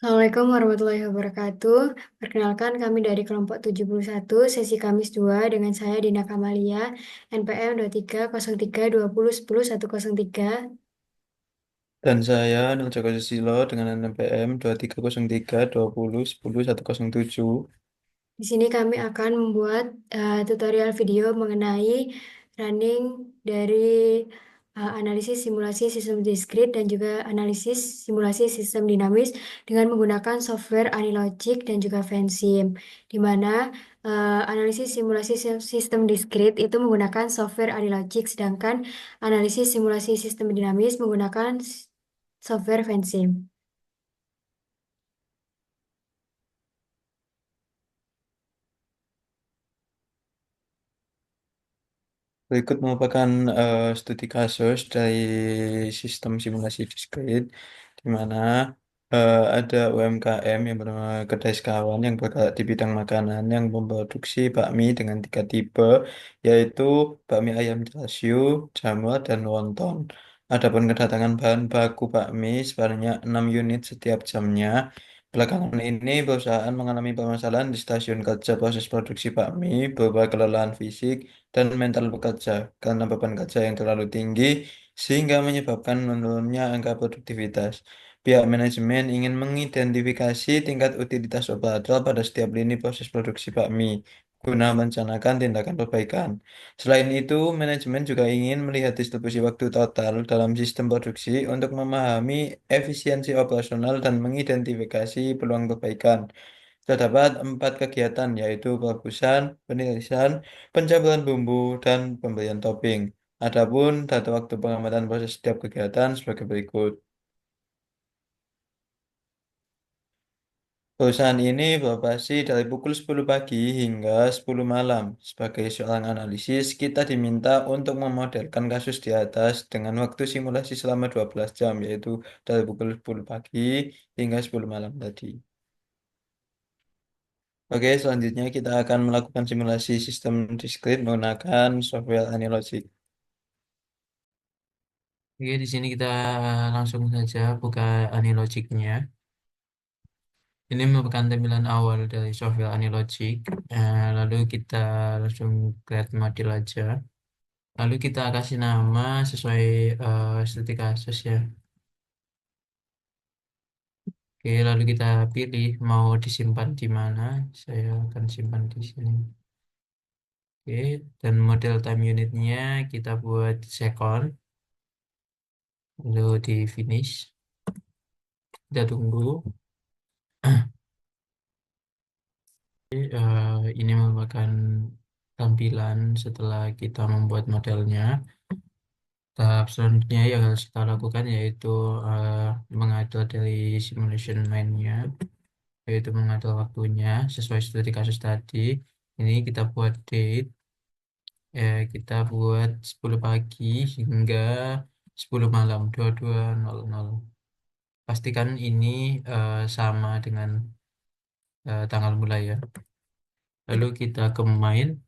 Assalamualaikum warahmatullahi wabarakatuh. Perkenalkan kami dari kelompok 71 sesi Kamis 2 dengan saya Dina Kamalia, NPM 230320101103. Dan saya Nil Joko Susilo dengan NPM 230320101007. Di sini kami akan membuat tutorial video mengenai running dari analisis simulasi sistem diskrit dan juga analisis simulasi sistem dinamis dengan menggunakan software Anilogic dan juga Vensim, di mana analisis simulasi sistem diskrit itu menggunakan software Anilogic, sedangkan analisis simulasi sistem dinamis menggunakan software Vensim. Berikut merupakan studi kasus dari sistem simulasi diskrit, di mana ada UMKM yang bernama Kedai Sekawan yang bergerak di bidang makanan yang memproduksi bakmi dengan tiga tipe, yaitu bakmi ayam chashu, jamur, dan wonton. Adapun kedatangan bahan baku bakmi sebanyak 6 unit setiap jamnya. Belakangan ini, perusahaan mengalami permasalahan di stasiun kerja proses produksi bakmi berupa kelelahan fisik dan mental bekerja karena beban kerja yang terlalu tinggi sehingga menyebabkan menurunnya angka produktivitas. Pihak manajemen ingin mengidentifikasi tingkat utilitas operator pada setiap lini proses produksi bakmi guna merencanakan tindakan perbaikan. Selain itu, manajemen juga ingin melihat distribusi waktu total dalam sistem produksi untuk memahami efisiensi operasional dan mengidentifikasi peluang perbaikan. Terdapat empat kegiatan, yaitu perebusan, penirisan, pencampuran bumbu, dan pemberian topping. Adapun data waktu pengamatan proses setiap kegiatan sebagai berikut. Perusahaan ini beroperasi dari pukul 10 pagi hingga 10 malam. Sebagai seorang analisis, kita diminta untuk memodelkan kasus di atas dengan waktu simulasi selama 12 jam, yaitu dari pukul 10 pagi hingga 10 malam tadi. Oke, selanjutnya kita akan melakukan simulasi sistem diskrit menggunakan software Anilogic. Oke, di sini kita langsung saja buka Anilogicnya. Ini merupakan tampilan awal dari software Anilogic. Lalu kita langsung create model aja. Lalu kita kasih nama sesuai studi kasus ya. Oke, lalu kita pilih mau disimpan di mana. Saya akan simpan di sini. Oke, dan model time unitnya kita buat second. Lalu di finish. Kita tunggu. Ini merupakan tampilan setelah kita membuat modelnya. Tahap selanjutnya yang harus kita lakukan yaitu eh, mengatur dari simulation main-nya, yaitu mengatur waktunya sesuai studi kasus tadi. Ini kita buat date, kita buat 10 pagi hingga 10 malam 22.00. Pastikan ini sama dengan tanggal mulai ya. Lalu kita ke main,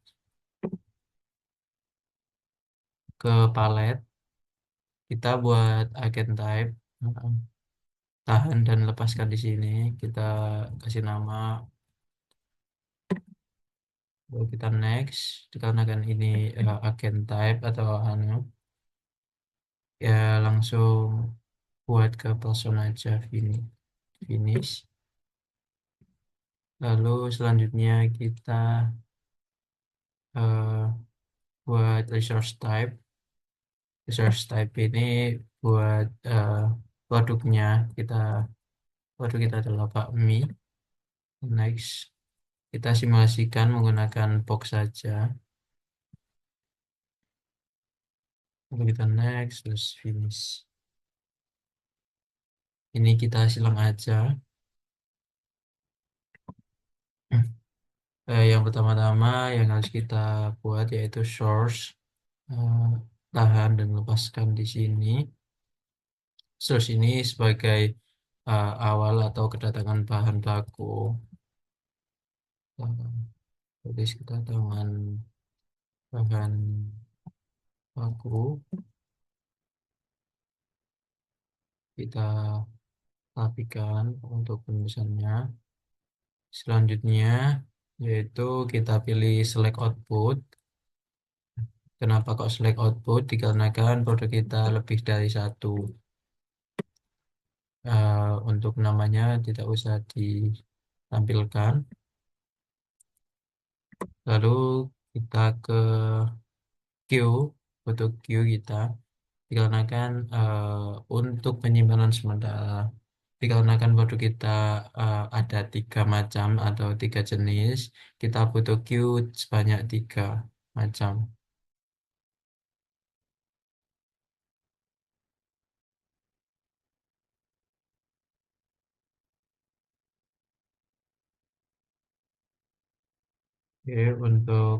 ke palet. Kita buat agen type, tahan dan lepaskan di sini. Kita kasih nama, lalu kita next. Dikarenakan ini agen type atau anu, ya langsung buat ke person aja finish. Lalu selanjutnya kita eh, buat resource type. Resource type ini buat produknya kita, produk kita adalah bakmi. Next. Kita simulasikan menggunakan box saja. Lalu kita next, terus finish. Ini kita silang aja. Yang pertama-tama yang harus kita buat yaitu source. Eh, Tahan dan lepaskan di sini. Source ini sebagai awal atau kedatangan bahan baku. Jadi kedatangan bahan baku. Kita rapikan untuk penulisannya. Selanjutnya yaitu kita pilih select output. Kenapa kok select output? Dikarenakan produk kita lebih dari satu. Untuk namanya tidak usah ditampilkan. Lalu kita ke queue, untuk queue kita. Dikarenakan untuk penyimpanan sementara. Dikarenakan produk kita ada 3 macam atau 3 jenis, kita butuh queue sebanyak 3 macam. Oke, untuk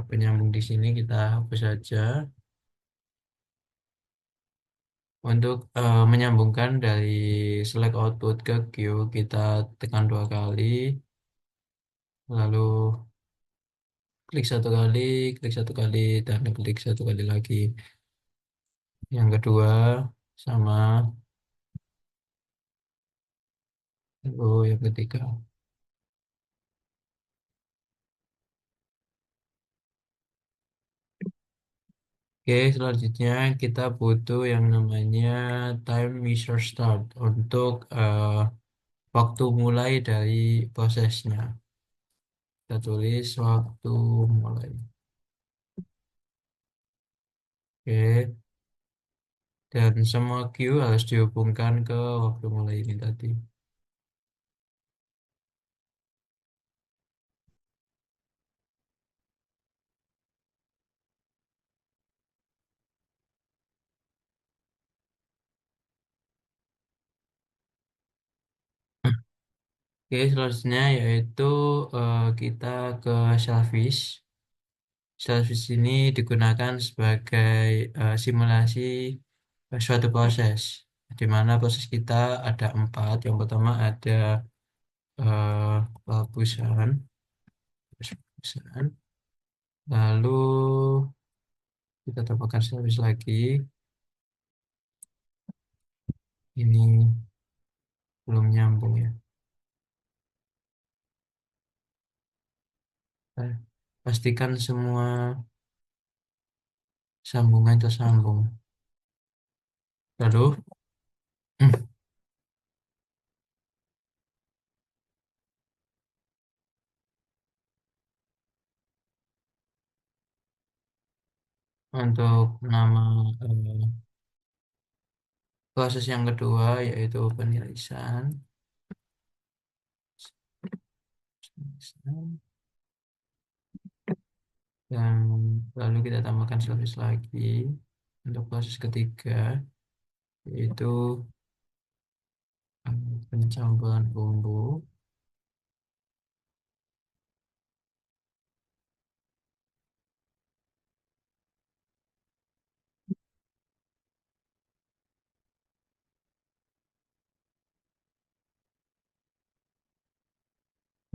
penyambung di sini kita hapus saja. Untuk menyambungkan dari select output ke queue, kita tekan 2 kali, lalu klik satu kali, dan klik 1 kali lagi. Yang kedua sama, lalu yang ketiga. Oke, selanjutnya kita butuh yang namanya time measure start untuk waktu mulai dari prosesnya. Kita tulis waktu mulai. Oke, dan semua queue harus dihubungkan ke waktu mulai ini tadi. Oke, selanjutnya yaitu kita ke service. Service ini digunakan sebagai simulasi suatu proses, di mana proses kita ada 4. Yang pertama ada penghapusan, lalu kita tambahkan service lagi. Ini belum nyambung ya. Eh, Pastikan semua sambungan tersambung. Lalu untuk nama proses yang kedua yaitu penirisan. Dan lalu kita tambahkan service lagi untuk proses ketiga, yaitu pencampuran bumbu.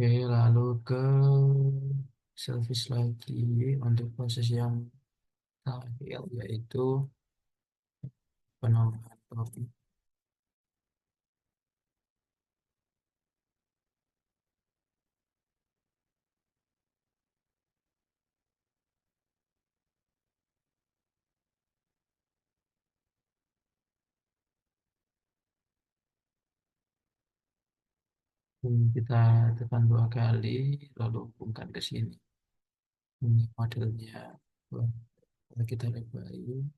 Oke, lalu ke service lagi untuk proses yang terakhir, yaitu penambahan topik. Kita tekan 2 kali, lalu hubungkan ke sini. Ini modelnya. Wah, kita lebarin.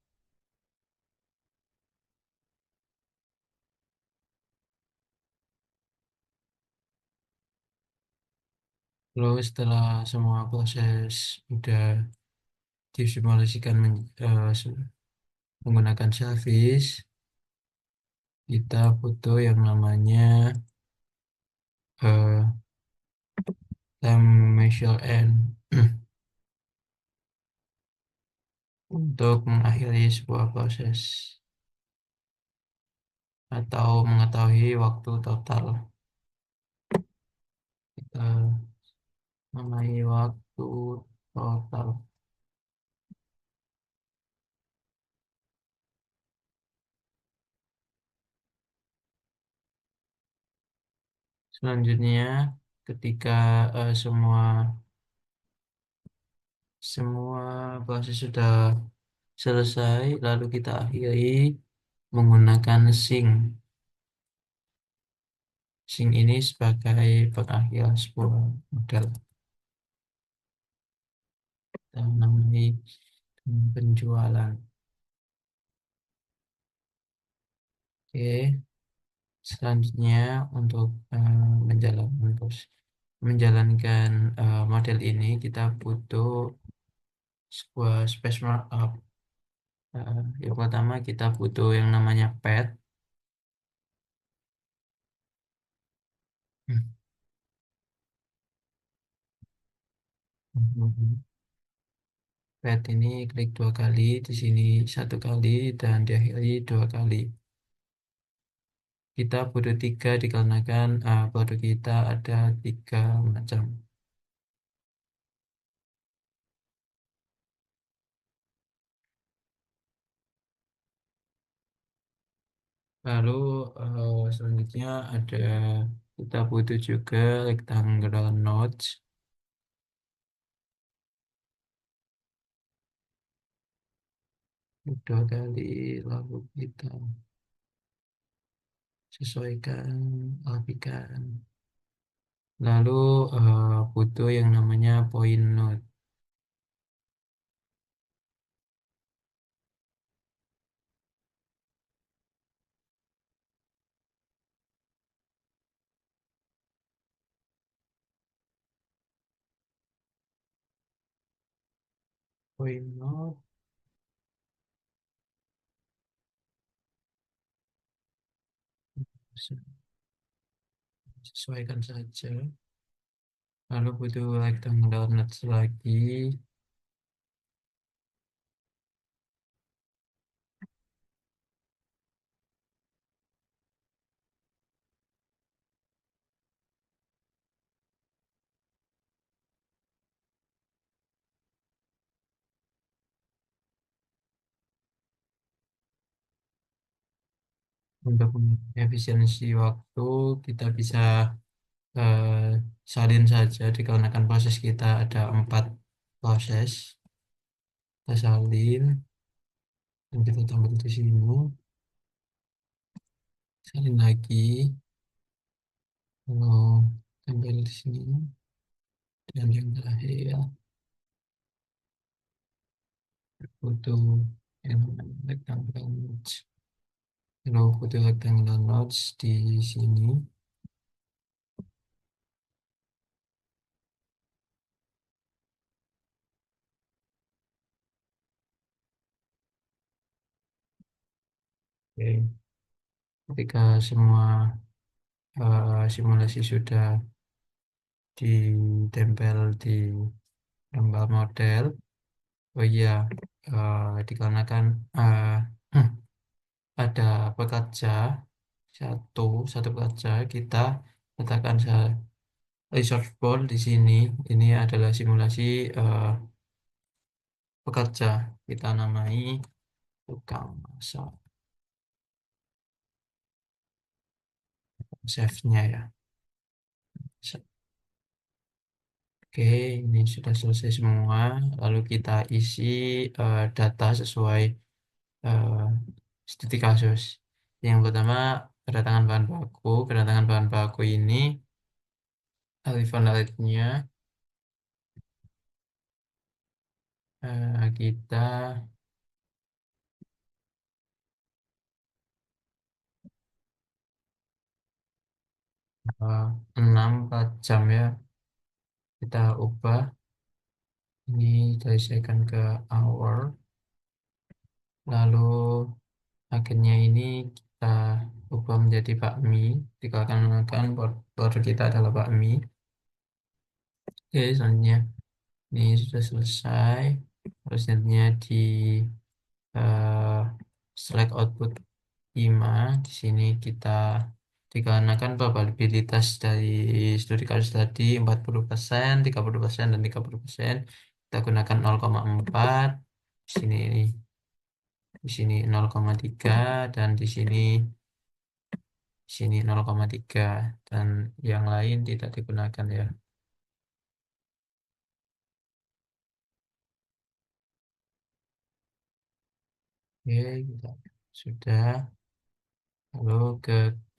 Lalu setelah semua proses sudah disimulasikan menggunakan service, kita butuh yang namanya eh, time measure end untuk mengakhiri sebuah proses atau mengetahui waktu total. Kita mengenai waktu total. Selanjutnya, ketika semua proses sudah selesai, lalu kita akhiri menggunakan sink. Sink ini sebagai pengakhir sebuah model. Kita namai penjualan. Oke, selanjutnya untuk menjalankan model ini kita butuh sebuah space markup. Yang pertama kita butuh yang namanya pad. Pad ini klik 2 kali, di sini 1 kali, dan diakhiri 2 kali. Kita butuh 3 dikarenakan produk kita ada 3 macam. Lalu selanjutnya kita butuh juga rectangular notch. 2 kali, lalu kita sesuaikan, rapikan. Lalu butuh yang namanya point node. Point node sesuaikan saja. Lalu butuh rectangular notch lagi. Untuk efisiensi waktu, kita bisa eh, salin saja dikarenakan proses kita ada 4 proses. Kita salin dan kita tampil di sini. Salin lagi, lalu tampil di sini, dan yang terakhir butuh yang namanya rectangular notch. Lalu butuh rectangular notch di sini. Oke. Ketika semua simulasi sudah ditempel di gambar model, oh iya, dikarenakan ada pekerja satu satu pekerja, kita letakkan resource ball di sini. Ini adalah simulasi pekerja. Kita namai tukang masak. Save-nya ya. Oke, ini sudah selesai semua. Lalu kita isi data sesuai eh, studi kasus. Yang pertama, kedatangan bahan baku ini arrival rate-nya kita 6 per jam ya. Kita ubah ini dari second ke hour. Lalu akhirnya ini kita ubah menjadi bakmi, dikarenakan produk kita adalah bakmi. Oke, selanjutnya ini sudah selesai. Terus selanjutnya di eh, select output 5. Di sini kita dikarenakan probabilitas dari studi kasus tadi 40%, 30%, dan 30%, kita gunakan 0,4. Di sini 0,3, dan di sini Sini 0,3 dan yang lain tidak digunakan ya. Oke, sudah. Lalu ke Q.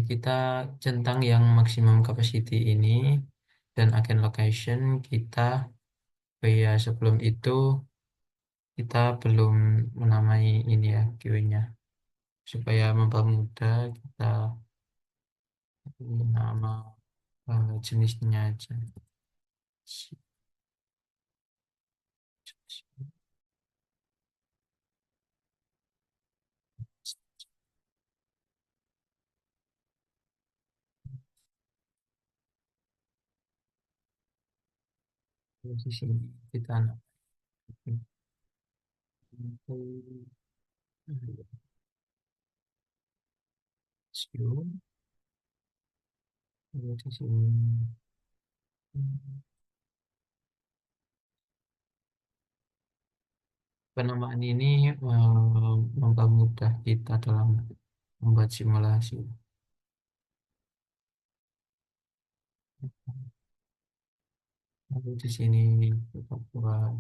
Kita centang yang maksimum capacity ini dan agen location kita. Ya, sebelum itu kita belum menamai ini ya Q-nya. Supaya mempermudah kita beri nama jenisnya aja. Di sini kita namakan Q. Lalu di sini penamaan ini mempermudah kita dalam membuat simulasi. Lalu di sini kita buat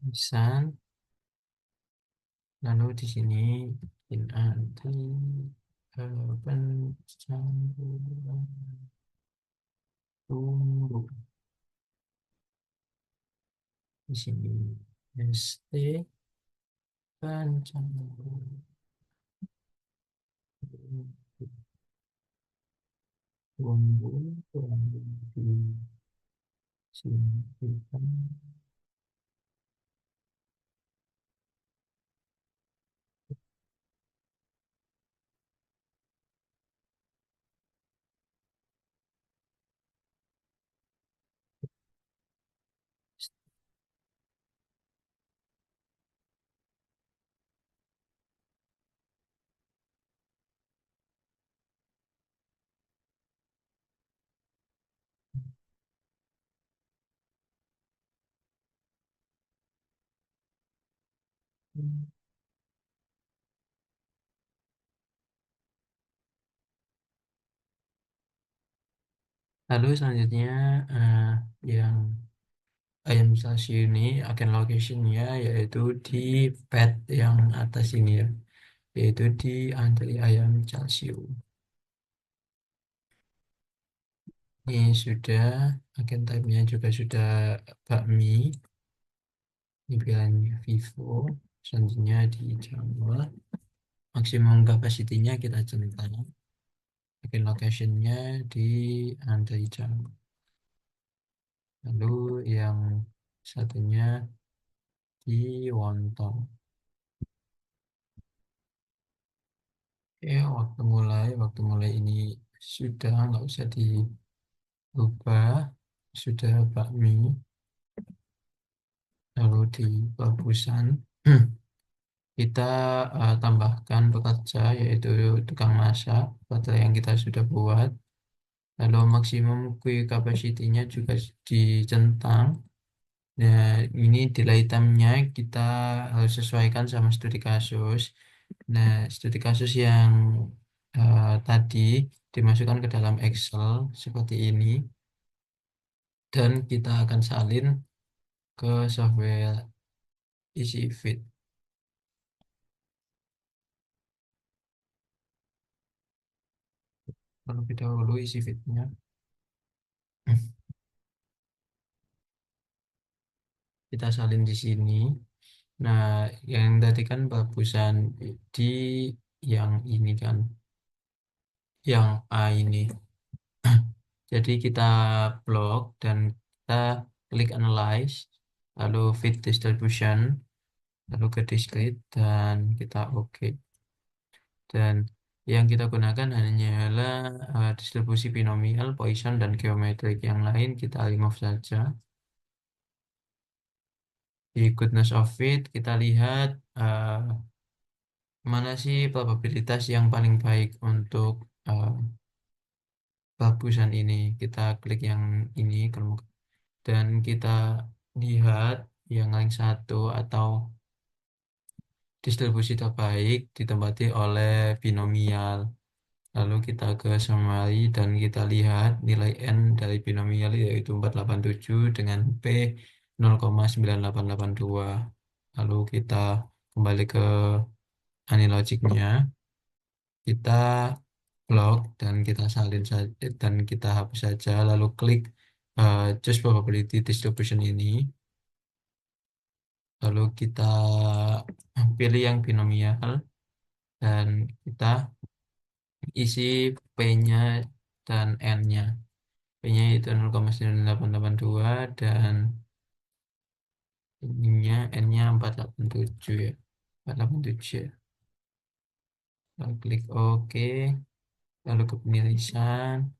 tulisan. Lalu di sini nanti pencampuran tumbuh di sini ST pencampuran tumbuh di sini. Lalu selanjutnya yang ayam salsi ini akan locationnya yaitu di pad yang atas ini ya, yaitu di antri ayam calcium. Ini sudah agen type-nya juga sudah bakmi, ini pilihannya Vivo. Selanjutnya di Jawa, maksimum kapasitinya kita centang, agen locationnya di antri Jawa. Lalu yang satunya di Wontong. Waktu mulai ini sudah nggak usah diubah, sudah bakmi. Lalu di Babusan kita tambahkan pekerja yaitu tukang masak baterai yang kita sudah buat. Lalu maksimum quick capacity-nya juga dicentang. Nah, ini delay time-nya kita harus sesuaikan sama studi kasus. Nah, studi kasus yang tadi dimasukkan ke dalam Excel seperti ini. Dan kita akan salin ke software EasyFit. Terlebih dahulu EasyFit-nya. Kita salin di sini. Nah, yang tadi kan bagusan di yang ini kan, yang A ini. Jadi kita blok dan kita klik analyze, lalu fit distribution, lalu ke discrete dan kita oke. Dan yang kita gunakan hanyalah distribusi binomial, Poisson, dan geometrik. Yang lain kita remove saja. Di goodness of fit kita lihat mana sih probabilitas yang paling baik untuk uh, bagusan ini. Kita klik yang ini dan kita lihat yang rank 1 atau distribusi terbaik ditempati oleh binomial. Lalu kita ke summary dan kita lihat nilai N dari binomial yaitu 487 dengan P 0,9882. Lalu kita kembali ke anilogiknya, kita blok dan kita salin saja dan kita hapus saja. Lalu klik choose probability distribution ini. Lalu kita pilih yang binomial dan kita isi P-nya dan N-nya. P-nya itu 0,9882 dan ininya N-nya 487 ya. 487 ya. Lalu klik OK. Lalu ke penirisan.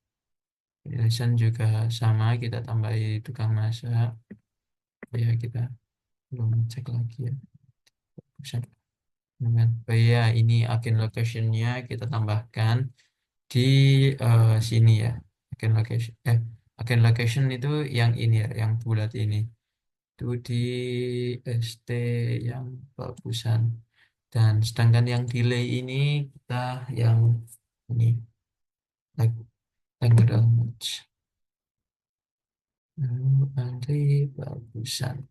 Penirisan juga sama, kita tambahi tukang masak. Ya, kita belum cek lagi ya. Bisa. Oh iya, ini agen location-nya kita tambahkan di sini ya. Agen location. Agen location itu yang ini ya, yang bulat ini. Itu di ST yang bagusan. Dan sedangkan yang delay ini kita yang ini like tanggal match. Nanti bagusan.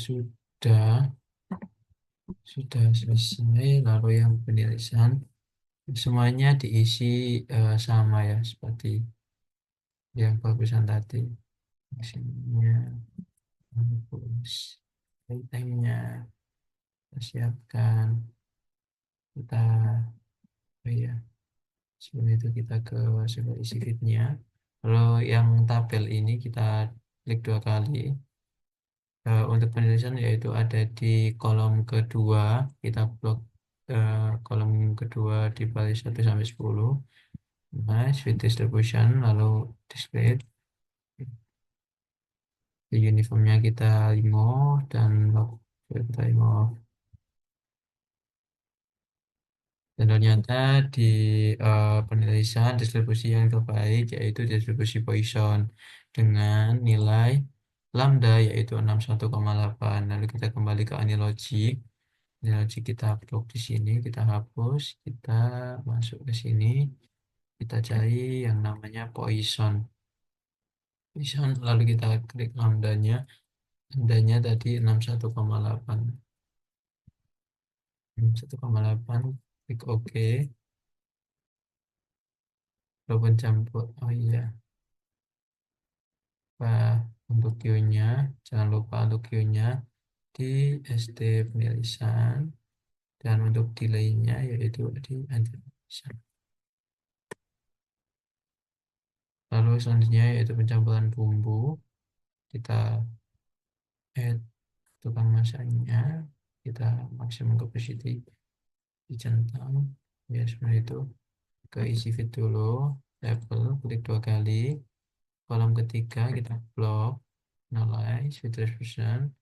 Sudah selesai. Lalu yang penirisan semuanya diisi sama ya seperti yang bagusan tadi. Isinya bagus. Itemnya kita siapkan. Kita oh ya sebelum itu kita ke sudah isi fitnya. Lalu yang tabel ini kita klik 2 kali. Untuk penulisan yaitu ada di kolom kedua, kita blok kolom kedua di baris 1 sampai 10. Nice, with distribution, lalu display. Di uniformnya kita remove dan kita remove. Dan ternyata di penulisan distribusi yang terbaik yaitu distribusi Poisson dengan nilai lambda yaitu 61,8. Lalu kita kembali ke analogi. Analogi kita blok di sini, kita hapus, kita masuk ke sini, kita cari yang namanya Poisson. Poisson, lalu kita klik lambdanya. Lambdanya tadi 61,8. 61,8, klik OK. Lalu pencampur, oh iya. Untuk Q-nya, jangan lupa untuk Q-nya di SD penilisan dan untuk delay-nya yaitu di anti-penilisan. Lalu selanjutnya yaitu pencampuran bumbu. Kita add tukang masaknya, kita maksimum capacity dicentang ya seperti itu. Ke isi fit dulu, label, klik 2 kali. Kolom ketiga kita blok, analyze, fit distribution,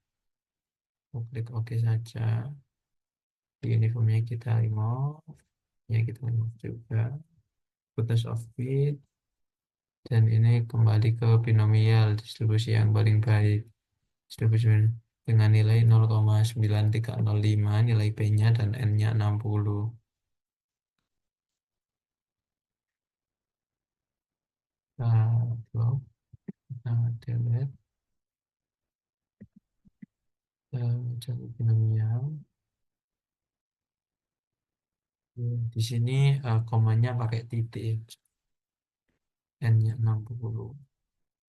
klik OK saja. Di uniformnya kita remove, ya kita remove juga. Putus of fit, dan ini kembali ke binomial distribusi yang paling baik. Distribusi dengan nilai 0,9305, nilai P-nya dan N-nya 60. Blok, delete, cari binomial. Di sini komanya pakai titik, N-nya 60.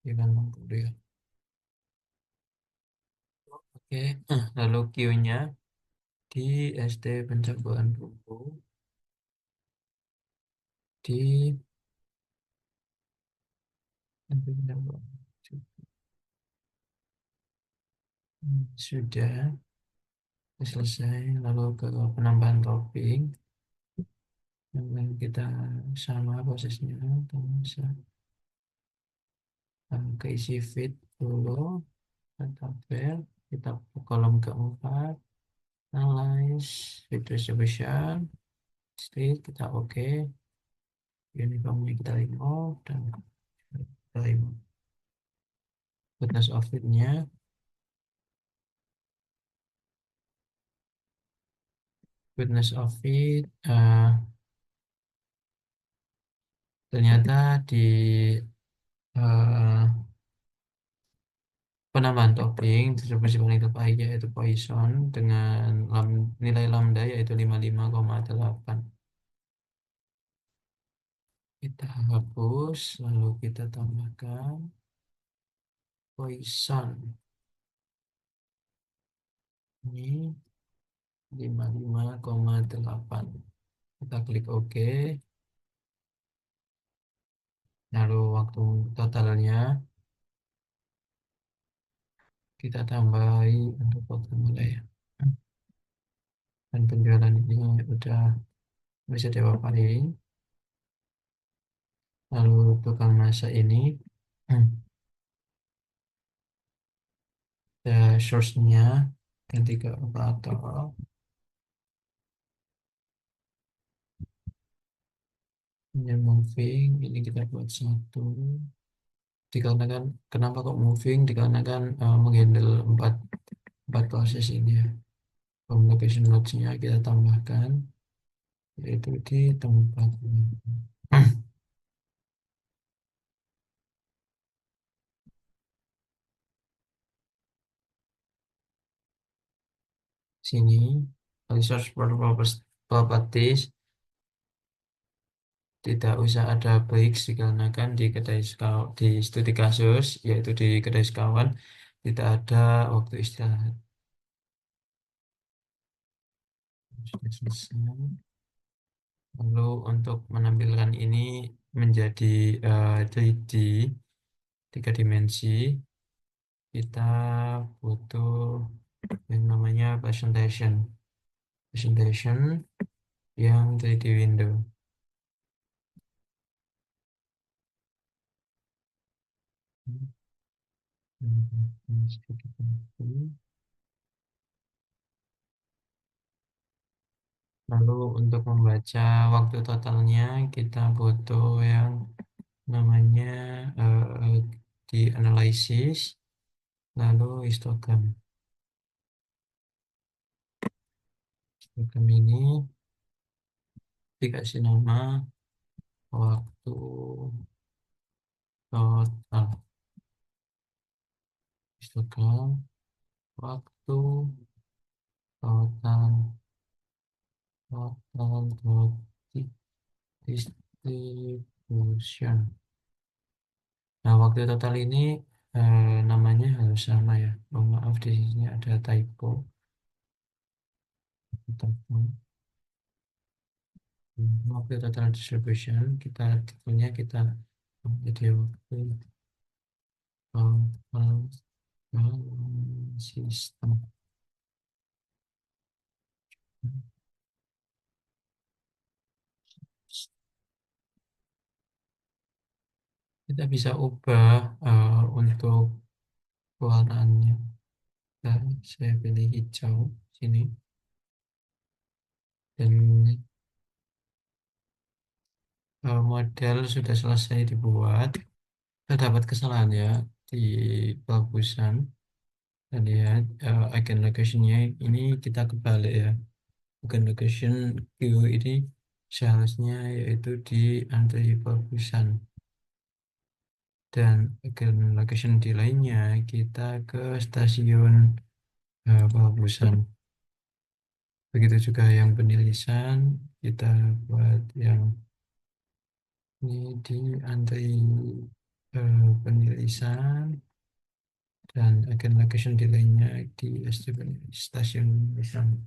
Ya kan 60 ya. Oke, lalu Q-nya di SD pencampuran bumbu. sudah selesai. Lalu ke penambahan topik. Dan kita sama prosesnya, kita isi feed dulu, tabel, kita ke kolom keempat, analyze, feed distribution, state, kita oke, uniformnya kita remove, dan kita remove. Goodness of feed-nya, ternyata di eh, penambahan topping distribusi paling terbaik yaitu Poisson dengan nilai lambda yaitu 55,8. Kita hapus, lalu kita tambahkan Poisson. Ini 55,8. Kita klik OK. Lalu waktu totalnya kita tambahi untuk waktu mulai ya. Dan penjualan ini udah bisa diapain. Lalu tukang masak ini source-nya ganti ke operator. Ini moving, ini kita buat satu. Dikarenakan kenapa kok moving? Dikarenakan menghandle empat proses ini ya. Communication nodes-nya kita tambahkan yaitu di tempat ini. Sini resource properties tidak usah ada breaks dikarenakan di studi kasus yaitu di kedai sekawan tidak ada waktu istirahat. Sudah selesai. Lalu untuk menampilkan ini menjadi 3D 3 dimensi kita butuh yang namanya presentation yang 3D window. Lalu untuk membaca waktu totalnya kita butuh yang namanya di analisis lalu histogram. Histogram ini dikasih nama waktu total. Histogram waktu total distribution. Nah, waktu total ini namanya harus sama ya. Oh, maaf di sini ada typo. Waktu total distribution kita tentunya kita jadi waktu total sistem. Kita bisa ubah untuk warnanya. Dan saya pilih hijau sini. Dan model sudah selesai dibuat. Terdapat kesalahan ya di bagusan. Dan lihat icon location-nya ini kita kebalik ya. Bukan location Q ini seharusnya yaitu di anti bagusan. Dan icon location di lainnya kita ke stasiun bagusan. Begitu juga yang penilisan kita buat yang ini di anti penilisan dan agen location delay-nya di stasiun penilisan.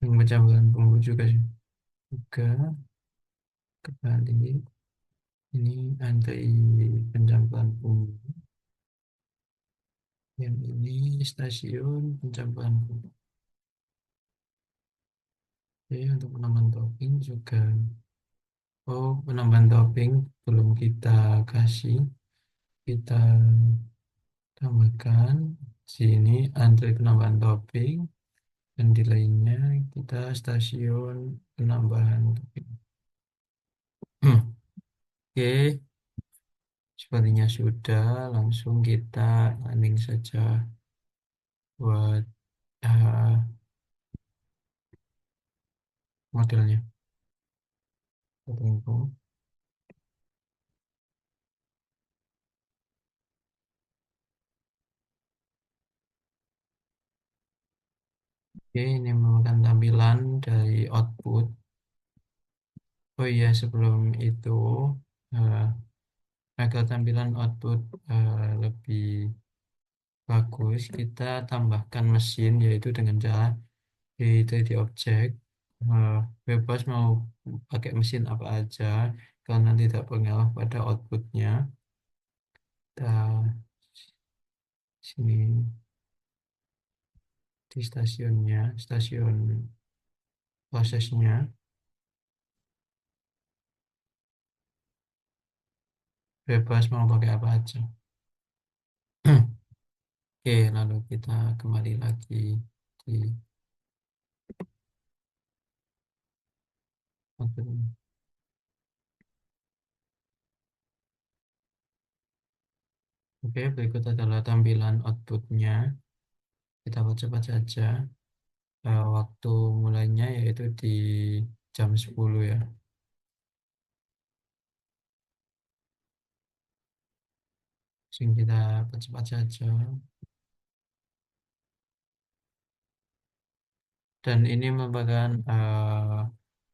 Yang pencampuran bumbu juga sih. juga kembali ini antri pencampuran bumbu, yang ini stasiun pencampuran bumbu. Oke, untuk penambahan topping juga, penambahan topping belum kita kasih, kita tambahkan sini antri penambahan topping, dan di lainnya kita stasiun penambahan topping. Oke, sepertinya sudah, langsung kita running saja buat uh, modelnya. Kita tunggu. Oke, ini merupakan tampilan dari output. Oh iya, sebelum itu, uh, agar tampilan output lebih bagus, kita tambahkan mesin, yaitu dengan cara di 3D Object. Uh, Bebas mau pakai mesin apa aja, karena tidak berpengaruh pada outputnya. Kita sini di stasiunnya, stasiun prosesnya, bebas mau pakai apa aja. Oke, lalu kita kembali lagi di output. Oke, berikut adalah tampilan outputnya. Kita percepat saja. Waktu mulainya yaitu di jam 10 ya. Sehingga kita percepat saja. Dan ini merupakan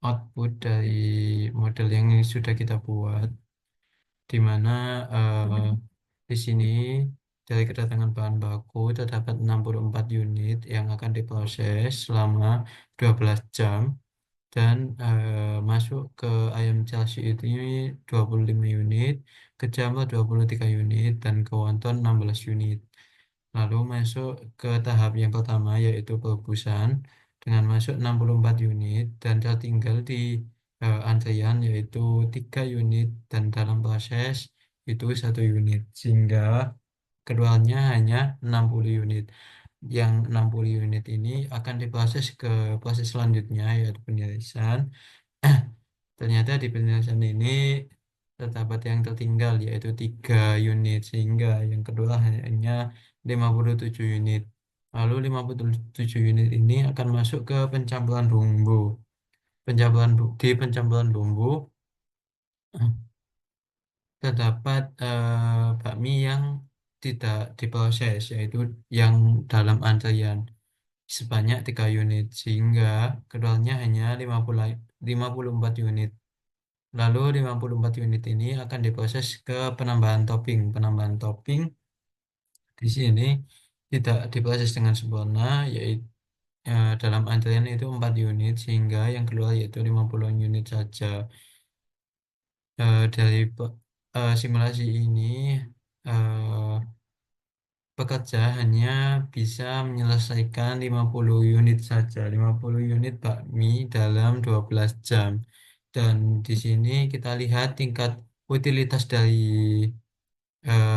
output dari model yang sudah kita buat, di mana di sini dari kedatangan bahan baku terdapat 64 unit yang akan diproses selama 12 jam, dan masuk ke ayam Chelsea ini 25 unit, ke jamur 23 unit, dan ke wonton 16 unit. Lalu masuk ke tahap yang pertama, yaitu perebusan dengan masuk 64 unit, dan tertinggal di antrian yaitu 3 unit, dan dalam proses itu 1 unit, sehingga keduanya hanya 60 unit. Yang 60 unit ini akan diproses ke proses selanjutnya, yaitu penirisan. Ternyata di penjelasan ini terdapat yang tertinggal, yaitu 3 unit, sehingga yang kedua hanya 57 unit. Lalu 57 unit ini akan masuk ke pencampuran bumbu. Di pencampuran bumbu terdapat bakmi yang tidak diproses, yaitu yang dalam antrian sebanyak 3 unit, sehingga keduanya hanya 54 unit. Lalu 54 unit ini akan diproses ke penambahan topping. Penambahan topping di sini tidak diproses dengan sempurna, yaitu dalam antrian itu 4 unit, sehingga yang keluar yaitu 50 unit saja. Dari simulasi ini, eh, pekerja hanya bisa menyelesaikan 50 unit saja, 50 unit bakmi dalam 12 jam. Dan di sini kita lihat tingkat utilitas dari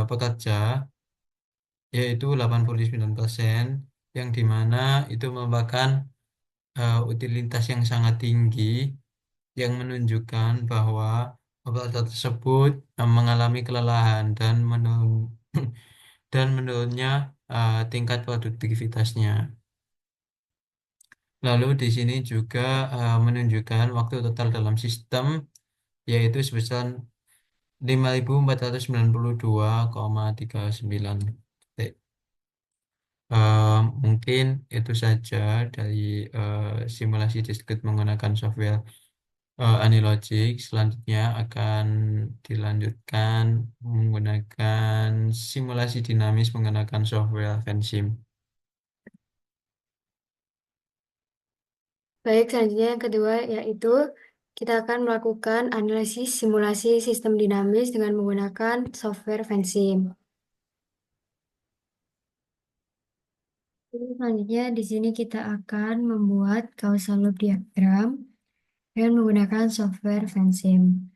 pekerja, yaitu 89%, yang dimana itu merupakan utilitas yang sangat tinggi, yang menunjukkan bahwa pekerja tersebut mengalami kelelahan dan dan menurunnya tingkat produktivitasnya. Lalu di sini juga menunjukkan waktu total dalam sistem, yaitu sebesar 5.492,39 detik. Mungkin itu saja dari simulasi diskrit menggunakan software Anilogic. Selanjutnya akan dilanjutkan menggunakan simulasi dinamis menggunakan software Vensim. Baik, selanjutnya yang kedua yaitu kita akan melakukan analisis simulasi sistem dinamis dengan menggunakan software Vensim. Selanjutnya di sini kita akan membuat causal loop diagram dengan menggunakan software Vensim.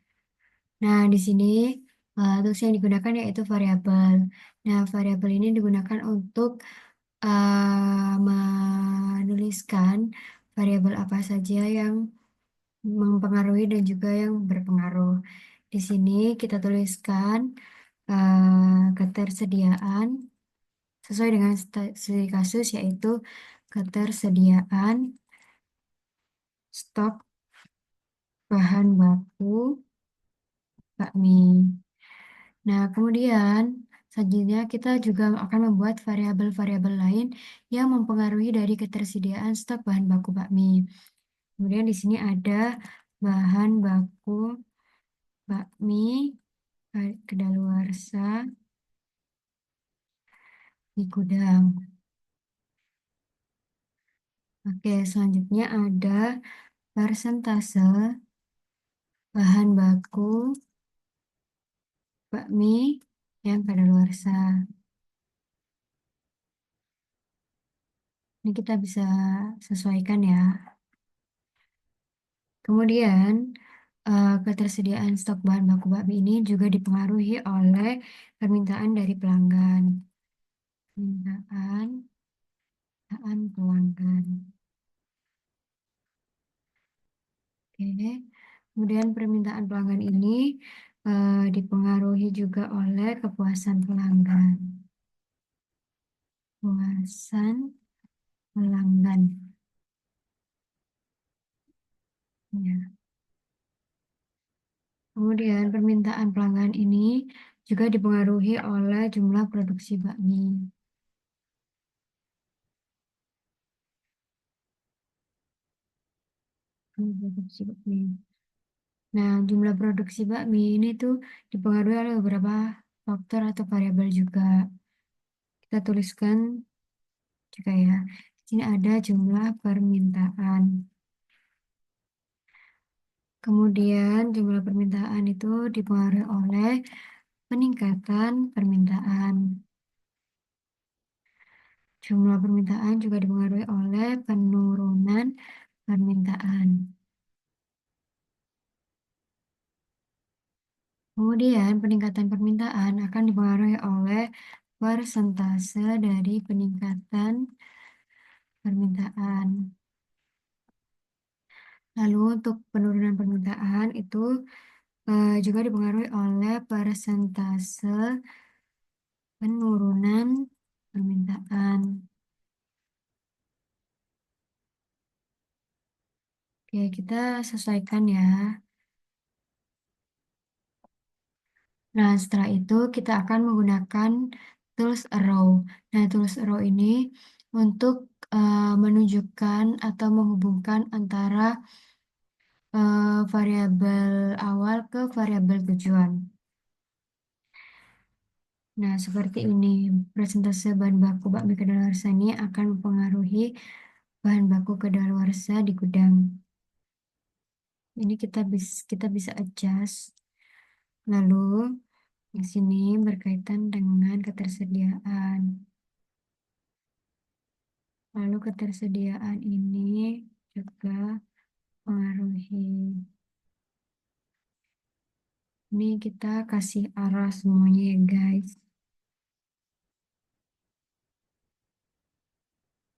Nah, di sini tools yang digunakan yaitu variabel. Nah, variabel ini digunakan untuk menuliskan variabel apa saja yang mempengaruhi dan juga yang berpengaruh. Di sini kita tuliskan ketersediaan sesuai dengan studi kasus, yaitu ketersediaan stok bahan baku bakmi. Nah, kemudian selanjutnya kita juga akan membuat variabel-variabel lain yang mempengaruhi dari ketersediaan stok bahan baku bakmi. Kemudian di sini ada bahan baku bakmi kedaluarsa di gudang. Oke, selanjutnya ada persentase bahan baku bakmi yang kadaluarsa. Ini kita bisa sesuaikan ya. Kemudian ketersediaan stok bahan baku bakmi ini juga dipengaruhi oleh permintaan dari pelanggan. Permintaan pelanggan. Oke. Kemudian permintaan pelanggan ini dipengaruhi juga oleh kepuasan pelanggan. Kepuasan pelanggan. Ya. Kemudian permintaan pelanggan ini juga dipengaruhi oleh jumlah produksi bakmi. Produksi bakmi. Nah, jumlah produksi bakmi ini tuh dipengaruhi oleh beberapa faktor atau variabel juga. Kita tuliskan juga ya. Di sini ada jumlah permintaan. Kemudian jumlah permintaan itu dipengaruhi oleh peningkatan permintaan. Jumlah permintaan juga dipengaruhi oleh penurunan permintaan. Kemudian peningkatan permintaan akan dipengaruhi oleh persentase dari peningkatan permintaan. Lalu untuk penurunan permintaan itu juga dipengaruhi oleh persentase penurunan permintaan. Oke, kita sesuaikan ya. Nah, setelah itu kita akan menggunakan tools arrow. Nah, tools arrow ini untuk menunjukkan atau menghubungkan antara variabel awal ke variabel tujuan. Nah, seperti ini. Persentase bahan baku bakmi kedaluarsa ini akan mempengaruhi bahan baku kedaluarsa di gudang. Ini kita bisa adjust. Lalu di sini berkaitan dengan ketersediaan. Lalu ketersediaan ini juga mengaruhi. Ini kita kasih arah semuanya ya guys.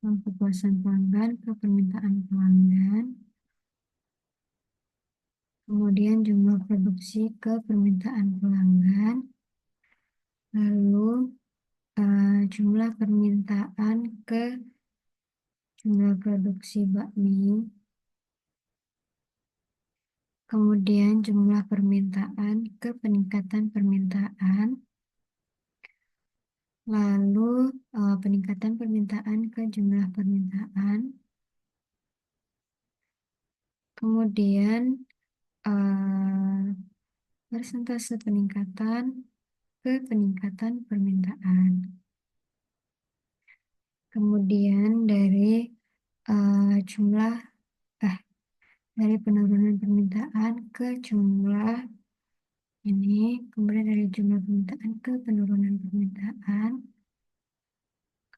Kepuasan pelanggan ke permintaan pelanggan. Kemudian jumlah produksi ke permintaan pelanggan. Lalu jumlah permintaan ke jumlah produksi bakmi. Kemudian jumlah permintaan ke peningkatan permintaan. Lalu peningkatan permintaan ke jumlah permintaan. Kemudian persentase peningkatan ke peningkatan permintaan. Kemudian dari jumlah dari penurunan permintaan ke jumlah ini, kemudian dari jumlah permintaan ke penurunan permintaan,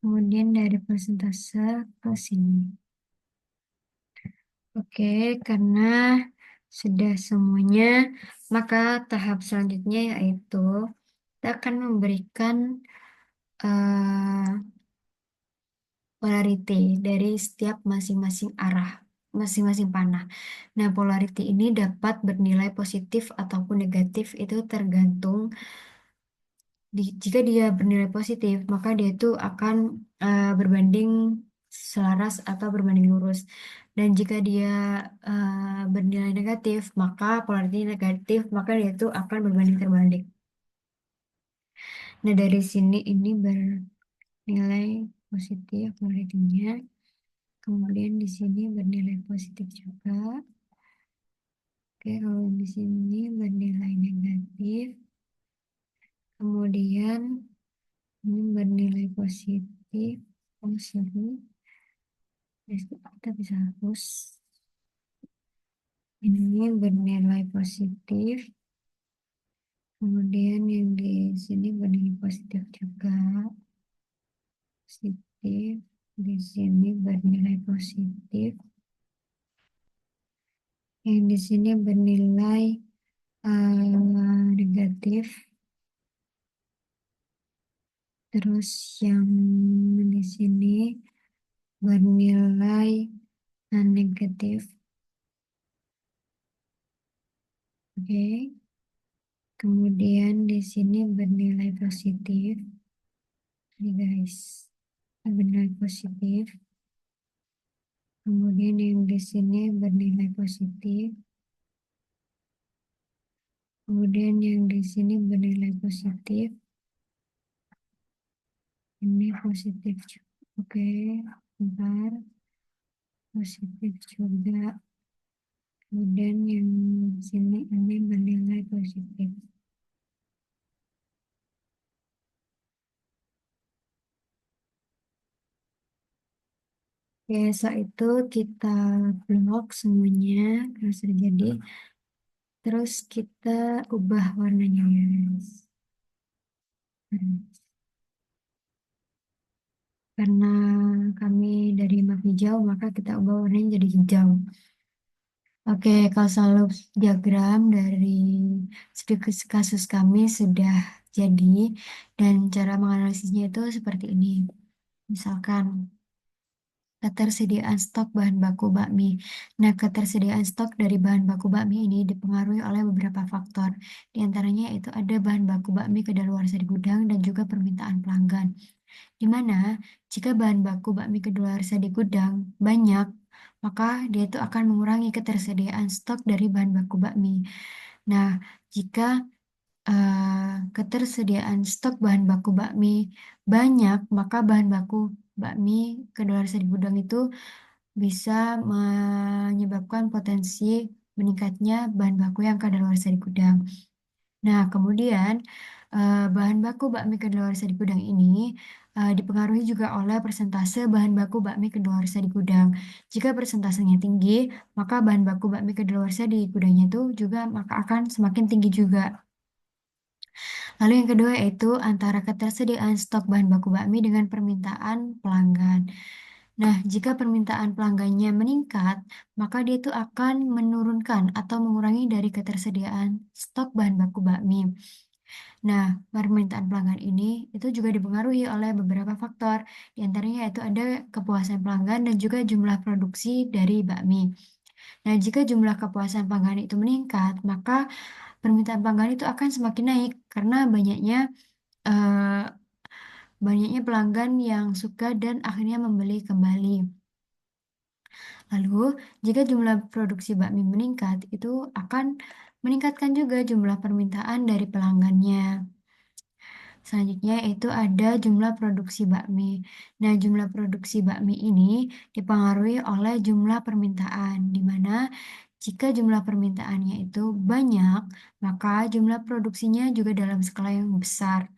kemudian dari persentase ke sini. Oke, karena sudah semuanya, maka tahap selanjutnya yaitu kita akan memberikan polarity dari setiap masing-masing arah, masing-masing panah. Nah, polarity ini dapat bernilai positif ataupun negatif, itu tergantung jika dia bernilai positif, maka dia itu akan berbanding selaras atau berbanding lurus. Dan jika dia bernilai negatif, maka polarity negatif, maka dia itu akan berbanding terbalik. Nah, dari sini ini bernilai positif polaritinya. Kemudian di sini bernilai positif juga. Oke, kalau di sini bernilai negatif. Kemudian ini bernilai positif. Oh, sorry. Kita bisa hapus. Ini bernilai positif. Kemudian yang di sini bernilai positif juga. Positif. Di sini bernilai positif. Yang di sini bernilai negatif. Terus yang di sini bernilai negatif. Oke. Kemudian di sini bernilai positif. Ini guys, bernilai positif. Kemudian yang di sini bernilai positif. Kemudian yang di sini bernilai positif. Ini positif juga. Oke, bentar. Positif juga. Kemudian yang sini ini bernilai positif. Oke, saat itu kita blok semuanya kalau sudah jadi. Terus kita ubah warnanya ya, guys. Karena kami dari map hijau, maka kita ubah warnanya jadi hijau. Oke, kalau selalu diagram dari studi kasus kami sudah jadi, dan cara menganalisisnya itu seperti ini. Misalkan ketersediaan stok bahan baku bakmi. Nah, ketersediaan stok dari bahan baku bakmi ini dipengaruhi oleh beberapa faktor. Di antaranya itu ada bahan baku bakmi kedaluarsa di gudang dan juga permintaan pelanggan. Di mana jika bahan baku bakmi kedaluarsa di gudang banyak, maka dia itu akan mengurangi ketersediaan stok dari bahan baku bakmi. Nah, jika ketersediaan stok bahan baku bakmi banyak, maka bahan baku bakmi kedaluarsa di gudang itu bisa menyebabkan potensi meningkatnya bahan baku yang kadaluarsa di gudang. Nah, kemudian bahan baku bakmi kadaluarsa di gudang ini dipengaruhi juga oleh persentase bahan baku bakmi kadaluarsa di gudang. Jika persentasenya tinggi, maka bahan baku bakmi kadaluarsa di gudangnya itu juga maka akan semakin tinggi juga. Lalu yang kedua yaitu antara ketersediaan stok bahan baku bakmi dengan permintaan pelanggan. Nah, jika permintaan pelanggannya meningkat, maka dia itu akan menurunkan atau mengurangi dari ketersediaan stok bahan baku bakmi. Nah, permintaan pelanggan ini itu juga dipengaruhi oleh beberapa faktor. Di antaranya yaitu ada kepuasan pelanggan dan juga jumlah produksi dari bakmi. Nah, jika jumlah kepuasan pelanggan itu meningkat, maka permintaan pelanggan itu akan semakin naik karena eh, banyaknya pelanggan yang suka dan akhirnya membeli kembali. Lalu, jika jumlah produksi bakmi meningkat, itu akan meningkatkan juga jumlah permintaan dari pelanggannya. Selanjutnya itu ada jumlah produksi bakmi. Nah, jumlah produksi bakmi ini dipengaruhi oleh jumlah permintaan, di mana jika jumlah permintaannya itu banyak, maka jumlah produksinya juga dalam skala yang besar.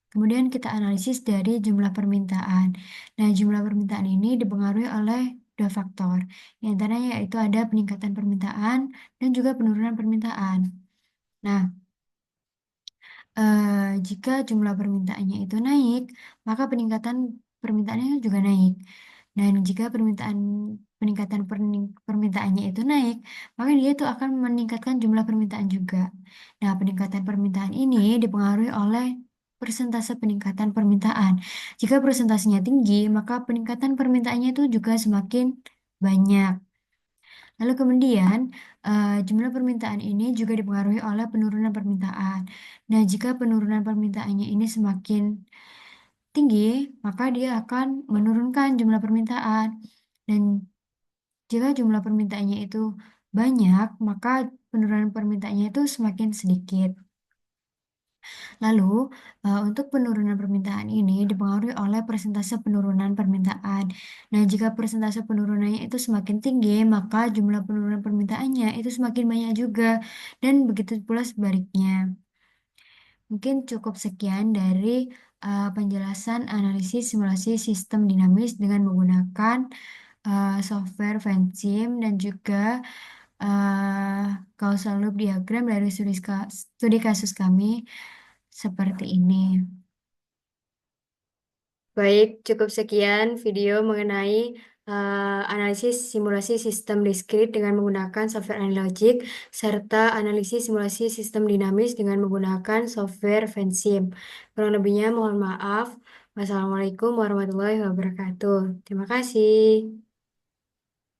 Kemudian kita analisis dari jumlah permintaan. Nah, jumlah permintaan ini dipengaruhi oleh dua faktor. Yang antaranya yaitu ada peningkatan permintaan dan juga penurunan permintaan. Nah, jika jumlah permintaannya itu naik, maka peningkatan permintaannya juga naik. Dan jika peningkatan permintaannya itu naik, maka dia itu akan meningkatkan jumlah permintaan juga. Nah, peningkatan permintaan ini dipengaruhi oleh persentase peningkatan permintaan. Jika persentasenya tinggi, maka peningkatan permintaannya itu juga semakin banyak. Lalu kemudian jumlah permintaan ini juga dipengaruhi oleh penurunan permintaan. Nah, jika penurunan permintaannya ini semakin tinggi, maka dia akan menurunkan jumlah permintaan. Dan jika jumlah permintaannya itu banyak, maka penurunan permintaannya itu semakin sedikit. Lalu, untuk penurunan permintaan ini dipengaruhi oleh persentase penurunan permintaan. Nah, jika persentase penurunannya itu semakin tinggi, maka jumlah penurunan permintaannya itu semakin banyak juga. Dan begitu pula sebaliknya. Mungkin cukup sekian dari penjelasan analisis simulasi sistem dinamis dengan menggunakan software Vensim dan juga causal loop diagram dari studi kasus kami seperti ini. Baik, cukup sekian video mengenai analisis simulasi sistem diskrit dengan menggunakan software Anylogic serta analisis simulasi sistem dinamis dengan menggunakan software Vensim. Kurang lebihnya mohon maaf. Wassalamualaikum warahmatullahi wabarakatuh. Terima kasih.